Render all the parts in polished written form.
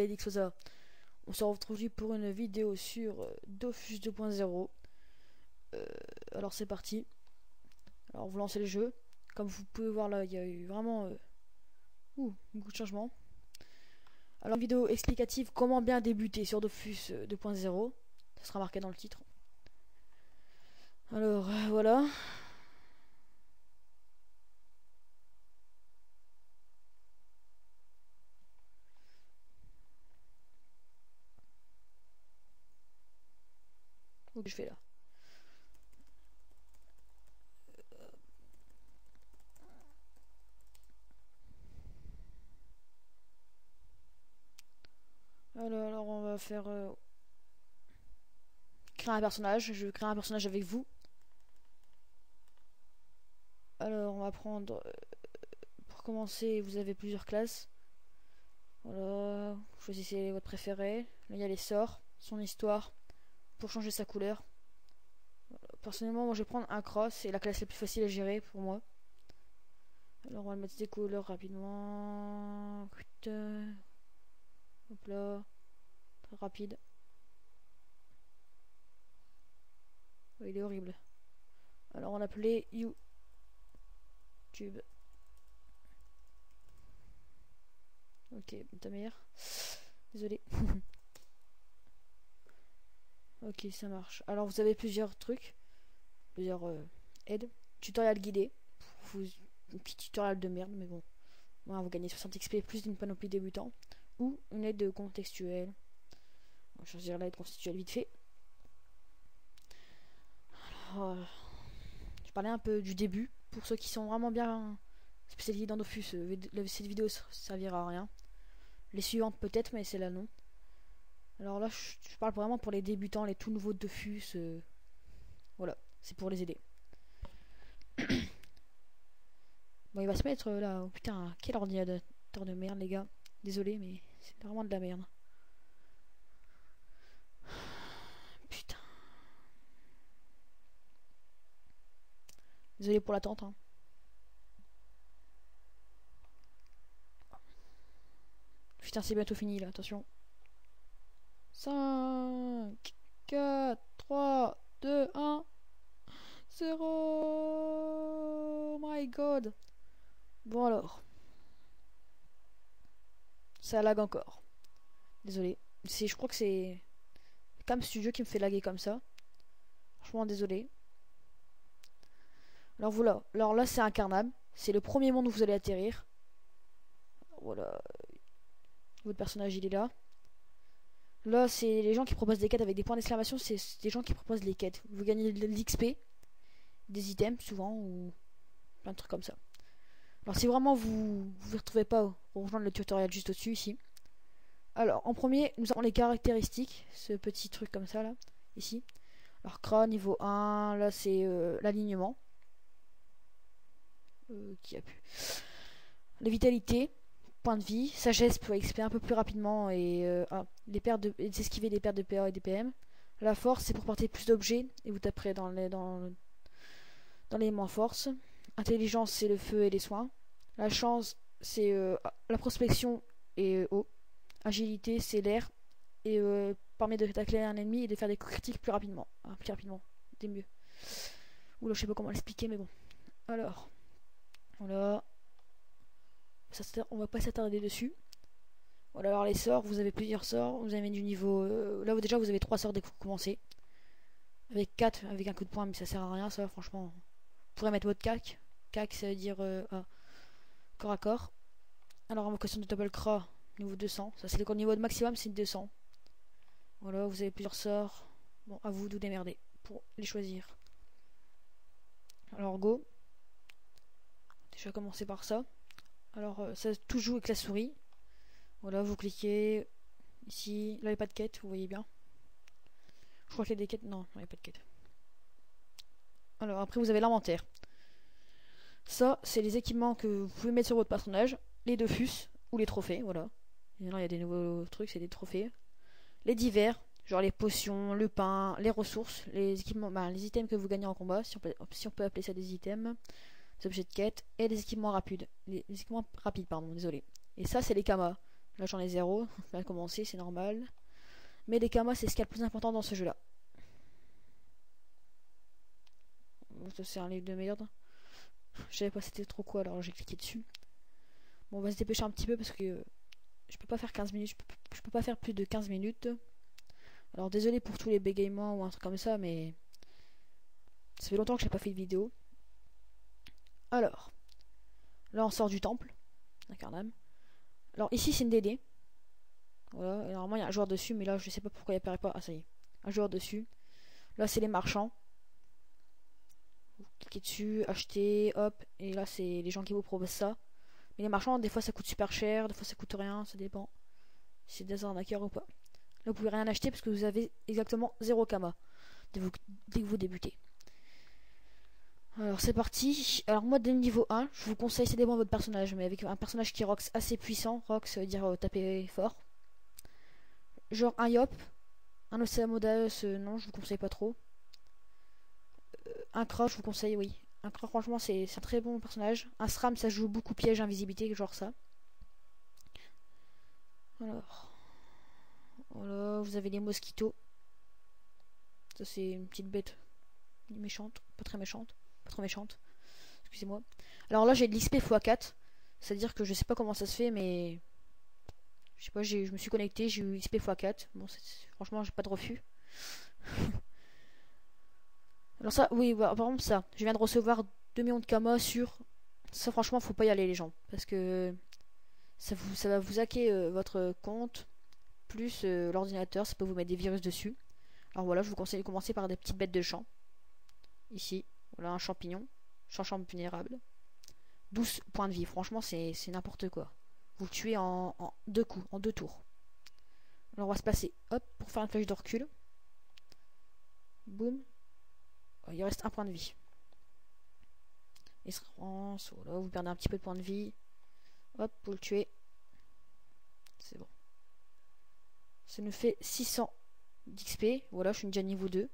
Elixosa. On se retrouve aujourd'hui pour une vidéo sur Dofus 2.0. Alors c'est parti. Alors vous lancez le jeu. Comme vous pouvez voir là, il y a eu vraiment beaucoup de changements. Alors une vidéo explicative comment bien débuter sur Dofus 2.0. Ça sera marqué dans le titre. Alors voilà. Qu'est-ce que je fais là? Alors on va faire créer un personnage. Je vais créer un personnage avec vous. Alors on va prendre pour commencer, vous avez plusieurs classes. Voilà, vous choisissez votre préféré. Là il y a les sorts, son histoire, pour changer sa couleur. Voilà. Personnellement moi je vais prendre un cross, c'est la classe la plus facile à gérer pour moi. Alors on va mettre des couleurs rapidement. Hop là, très rapide. Oh, il est horrible. Alors on appelait YouTube. Ok, ta mère. Désolé. Ok, ça marche. Alors vous avez plusieurs trucs, plusieurs aides. Tutoriel guidé. Un petit tutoriel de merde, mais bon. Voilà, vous gagnez 60 XP plus d'une panoplie débutant. Ou une aide contextuelle. On va choisir l'aide contextuelle vite fait. Alors, je parlais un peu du début. Pour ceux qui sont vraiment bien spécialisés dans Dofus, cette vidéo servira à rien. Les suivantes peut-être, mais c'est là non. Alors là, je parle vraiment pour les débutants, les tout nouveaux Dofus. Voilà, c'est pour les aider. Bon, il va se mettre là. Oh, putain, quel ordinateur de merde, les gars. Désolé, mais c'est vraiment de la merde. Putain. Désolé pour l'attente. Hein. Putain, c'est bientôt fini là, attention. 5, 4, 3, 2, 1, 0. Oh my god. Bon alors. Ça lag encore. Désolé. Je crois que c'est Cam Studio qui me fait laguer comme ça. Franchement désolé. Alors voilà. Alors là c'est incarnable. C'est le premier monde où vous allez atterrir. Voilà. Votre personnage il est là. Là c'est les gens qui proposent des quêtes avec des points d'exclamation. C'est des gens qui proposent les quêtes. Vous gagnez de l'XP. Des items souvent. Ou plein de trucs comme ça. Alors si vraiment vous vous retrouvez pas, rejoindre le tutoriel juste au-dessus ici. Alors en premier nous avons les caractéristiques, ce petit truc comme ça là, ici. Alors CRA niveau 1, là c'est l'alignement. Qui a pu. La vitalité, point de vie, sagesse pour XP un peu plus rapidement et s'esquiver des pertes de PA et des PM. La force c'est pour porter plus d'objets et vous taperez dans les moins force. Intelligence c'est le feu et les soins. La chance c'est la prospection et eau. Agilité c'est l'air et permet de tacler un ennemi et de faire des coups critiques plus rapidement. Plus rapidement, c'est mieux. Oula, je sais pas comment l'expliquer mais bon. Alors, voilà. On va pas s'attarder dessus. Voilà, alors les sorts, vous avez plusieurs sorts. Vous avez du niveau. Là déjà vous avez 3 sorts dès que vous commencez. Avec 4 avec un coup de poing, mais ça sert à rien ça, franchement. Vous pourrez mettre votre CAC. CAC ça veut dire corps à corps. Alors invocation de double cra, niveau 200. Ça c'est le niveau de maximum, c'est 200. Voilà, vous avez plusieurs sorts. Bon, à vous de vous démerder pour les choisir. Alors go. Déjà commencer par ça. Alors ça tout joue avec la souris. Voilà, vous cliquez ici. Là il n'y a pas de quête, vous voyez bien. Je crois qu'il y a des quêtes. Non, il n'y a pas de quête. Alors après vous avez l'inventaire. Ça c'est les équipements que vous pouvez mettre sur votre personnage. Les Dofus ou les trophées, voilà. Et maintenant il y a des nouveaux trucs, c'est des trophées. Les divers, genre les potions, le pain, les ressources, les équipements, les items que vous gagnez en combat, si on peut appeler ça des items, des objets de quête, et les équipements rapides. Les équipements rapides, pardon, désolé. Et ça c'est les kamas. Là j'en ai 0, ça va commencer, c'est normal. Mais les kamas c'est ce qu'il y a le plus important dans ce jeu là. Ça c'est un livre de merde. Je savais pas c'était trop quoi alors j'ai cliqué dessus. Bon on va se dépêcher un petit peu parce que je peux pas faire 15 minutes, je peux pas faire plus de 15 minutes. Alors désolé pour tous les bégaiements ou un truc comme ça mais ça fait longtemps que j'ai pas fait de vidéo. Alors, là on sort du temple, d'Incarnam. Alors ici c'est une DD. Voilà, et normalement il y a un joueur dessus mais là je sais pas pourquoi il apparaît pas. Ah ça y est, un joueur dessus. Là c'est les marchands. Vous cliquez dessus, achetez, hop, et là c'est les gens qui vous proposent ça. Mais les marchands, des fois ça coûte super cher, des fois ça coûte rien, ça dépend si c'est des arnaqueurs ou pas. Là vous pouvez rien acheter parce que vous avez exactement 0 kama dès que vous débutez. Alors c'est parti. Alors moi dès le niveau 1, je vous conseille, ça dépend de votre personnage, mais avec un personnage qui rox assez puissant, rox ça veut dire taper fort. Genre un Yop, un Osamodaeus, non je vous conseille pas trop. Un Croc je vous conseille, oui. Un Croc franchement c'est un très bon personnage. Un Sram ça joue beaucoup piège, invisibilité, genre ça. Alors, voilà, vous avez les mosquitos. Ça c'est une petite bête méchante, pas très méchante, pas trop méchante. Excusez-moi. Alors là j'ai de l'XP x4, c'est-à-dire que je sais pas comment ça se fait, mais je sais pas, je me suis connecté, j'ai eu XP x4. Bon, franchement j'ai pas de refus. Alors ça, oui, bah, par exemple ça, je viens de recevoir 2 millions de kama sur... Ça franchement faut pas y aller les gens, parce que ça va vous hacker votre compte, plus l'ordinateur, ça peut vous mettre des virus dessus. Alors voilà, je vous conseille de commencer par des petites bêtes de champ. Ici, voilà un champignon, champ vulnérable. 12 points de vie, franchement c'est n'importe quoi. Vous le tuez en 2 coups, en 2 tours. Alors on va se passer, hop, pour faire une flèche de recul. Boum. Il reste 1 point de vie. Il se rance, voilà, vous perdez un petit peu de points de vie. Hop, vous le tuez. C'est bon. Ça nous fait 600 d'XP. Voilà, je suis déjà niveau 2.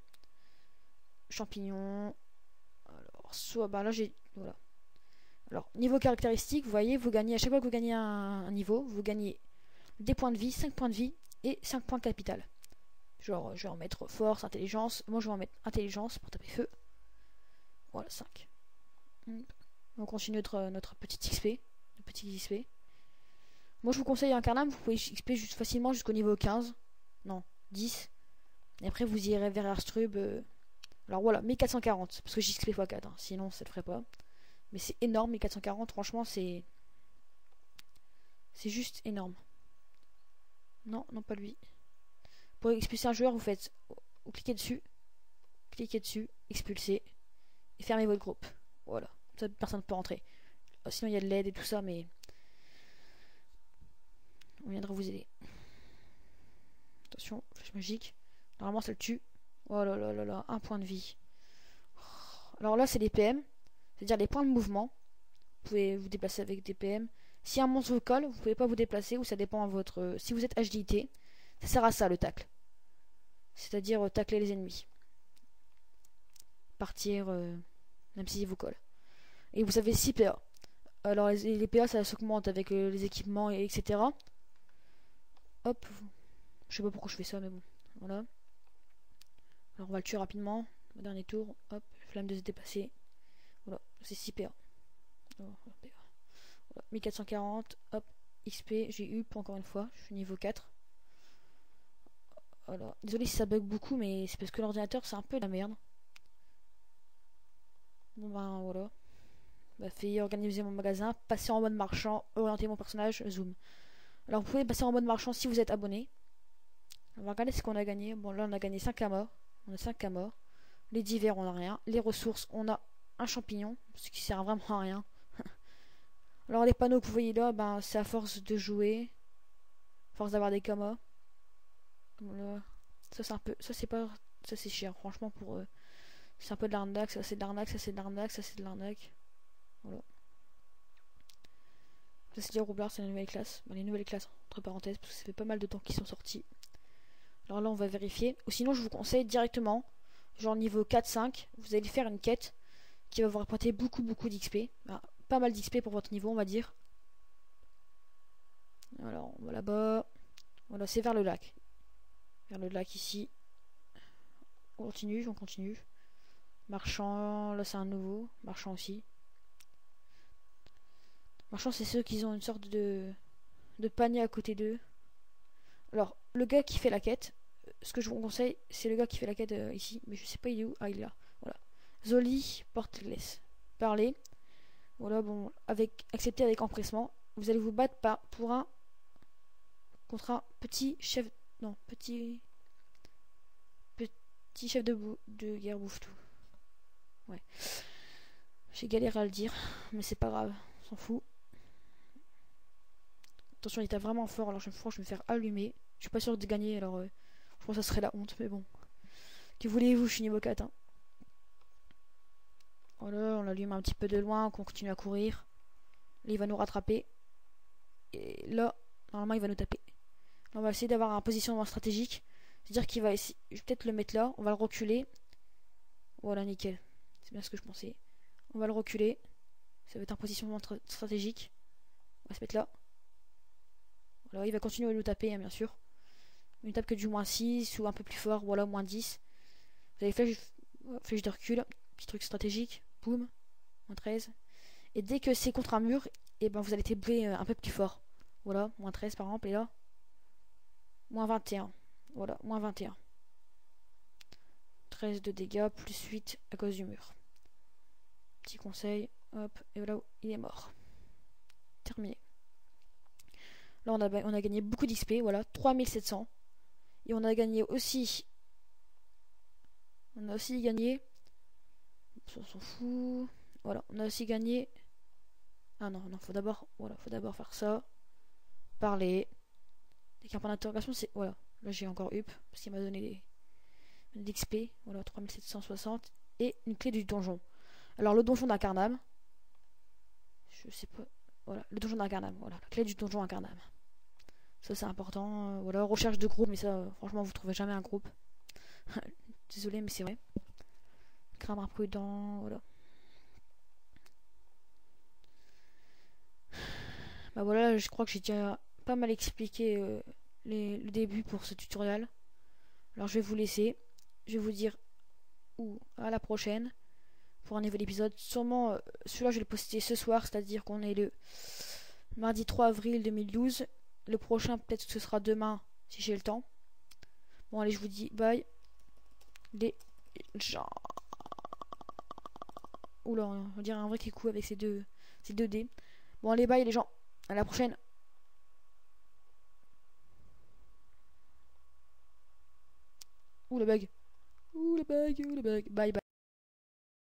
Champignon. Alors, soit, bah là j'ai, voilà. Alors, niveau caractéristique, vous voyez, vous gagnez, à chaque fois que vous gagnez un niveau, vous gagnez des points de vie, 5 points de vie et 5 points de capital. Genre, je vais en mettre force, intelligence. Moi, je vais en mettre intelligence pour taper feu. Voilà, 5. On continue notre petit XP. Notre petit XP. Moi, je vous conseille Incarnam, vous pouvez XP juste facilement jusqu'au niveau 15. Non, 10. Et après, vous irez vers Airstrub. Alors voilà, 1440. Parce que j'ai XP x4. Hein, sinon, ça le ferait pas. Mais c'est énorme, 1440. Franchement, c'est juste énorme. Non, non, pas lui. Pour expulser un joueur, vous cliquez dessus, expulsez, et fermez votre groupe. Voilà, ça, personne ne peut rentrer. Sinon, il y a de l'aide et tout ça, mais on viendra vous aider. Attention, flèche magique. Normalement, ça le tue. Oh là là là là, 1 point de vie. Alors là, c'est les PM, c'est-à-dire les points de mouvement. Vous pouvez vous déplacer avec des PM. Si un monstre vous colle, vous pouvez pas vous déplacer, ou ça dépend de votre... Si vous êtes agilité, ça sert à ça, le tacle. C'est-à-dire tacler les ennemis. Partir, même s'ils vous collent. Et vous avez 6 PA. Alors les PA, ça s'augmente avec les équipements, etc. Hop. Je sais pas pourquoi je fais ça, mais bon. Voilà. Alors on va le tuer rapidement. Dernier tour. Hop. Flamme de se dépasser. Voilà. C'est 6 PA. Voilà. 1440. Hop. XP. J'ai eu pour encore une fois. Je suis niveau 4. Voilà. Désolé si ça bug beaucoup, mais c'est parce que l'ordinateur c'est un peu de la merde. Bon ben voilà. Bah, fait organiser mon magasin, passer en mode marchand, orienter mon personnage, zoom. Alors vous pouvez passer en mode marchand si vous êtes abonné. On va regarder ce qu'on a gagné. Bon là on a gagné 5 à mort. On a 5 à mort. Les divers on a rien. Les ressources on a un champignon, ce qui sert vraiment à rien. Alors les panneaux que vous voyez là, ben c'est à force de jouer. À force d'avoir des kamas. Voilà. Ça c'est un peu. Ça c'est pas. Ça c'est cher, franchement pour eux. C'est un peu de l'arnaque, ça c'est de l'arnaque, ça c'est de l'arnaque, ça c'est de l'arnaque. Voilà. Ça c'est dire Roublard, c'est la nouvelle classe. Bon, les nouvelles classes, entre parenthèses, parce que ça fait pas mal de temps qu'ils sont sortis. Alors là on va vérifier. Ou sinon je vous conseille directement, genre niveau 4-5, vous allez faire une quête qui va vous rapporter beaucoup d'XP. Bah, pas mal d'XP pour votre niveau on va dire. Alors, on va là-bas. Voilà, c'est vers le lac. Vers le lac ici. On continue, on continue. Marchand, là c'est un nouveau. Marchand aussi. Marchand, c'est ceux qui ont une sorte de panier à côté d'eux. Alors, le gars qui fait la quête, ce que je vous conseille, c'est le gars qui fait la quête ici. Mais je sais pas il est où. Ah, il est là. Voilà. Zoli Portless. Parler. Voilà, bon, avec accepter avec empressement. Vous allez vous battre contre un petit chef. Non, petit chef de guerre bouffe tout. Ouais. J'ai galéré à le dire, mais c'est pas grave, on s'en fout. Attention, il était vraiment fort, alors je vais me faire allumer. Je suis pas sûr de gagner, alors je pense que ça serait la honte, mais bon. Que voulez-vous, je suis niveau 4. Hein. Voilà, on l'allume un petit peu de loin, qu'on continue à courir. Là, il va nous rattraper. Et là, normalement, il va nous taper. Là, on va essayer d'avoir un positionnement stratégique. C'est-à-dire qu'il va essayer. Je vais peut-être le mettre là, on va le reculer. Voilà, nickel. C'est bien ce que je pensais. On va le reculer. Ça va être un positionnement stratégique. On va se mettre là. Voilà, il va continuer à nous taper, hein, bien sûr. Il ne tape que du -6 ou un peu plus fort, voilà, -10. Vous avez flèche de recul, petit truc stratégique, boum, -13. Et dès que c'est contre un mur, et ben vous allez tabler un peu plus fort. Voilà, -13 par exemple, et là, -21. Voilà, -21. 13 de dégâts, plus 8 à cause du mur. Petit conseil, hop, et voilà, il est mort. Terminé. Là, on a gagné beaucoup d'XP, voilà, 3700. Et on a gagné aussi. On a aussi gagné. On s'en fout. Voilà, on a aussi gagné. Ah non, non, faut d'abord. Voilà, faut d'abord faire ça. Parler. Avec un point d'interrogation, c'est. Voilà. Là, j'ai encore up. Parce qu'il m'a donné des XP. Voilà, 3760. Et une clé du donjon. Alors, le donjon d'Incarnam. Je sais pas. Voilà, le donjon d'Incarnam. Voilà, la clé du donjon Incarnam. Ça, c'est important. Voilà, recherche de groupe. Mais ça, franchement, vous trouvez jamais un groupe. Désolé, mais c'est vrai. Crame imprudent. Voilà. Bah voilà, je crois que j'ai déjà pas mal expliqué le début pour ce tutoriel. Alors je vais vous laisser. Je vais vous dire à la prochaine pour un nouvel épisode. Sûrement, celui-là je vais le poster ce soir, c'est-à-dire qu'on est le mardi 3 avril 2012. Le prochain peut-être que ce sera demain si j'ai le temps. Bon allez, je vous dis bye. Les gens. Oula, on dirait un vrai kikou avec ces deux dés. Bon allez, bye les gens. À la prochaine. Ouh le bug. Ouh le bug. Bye bye.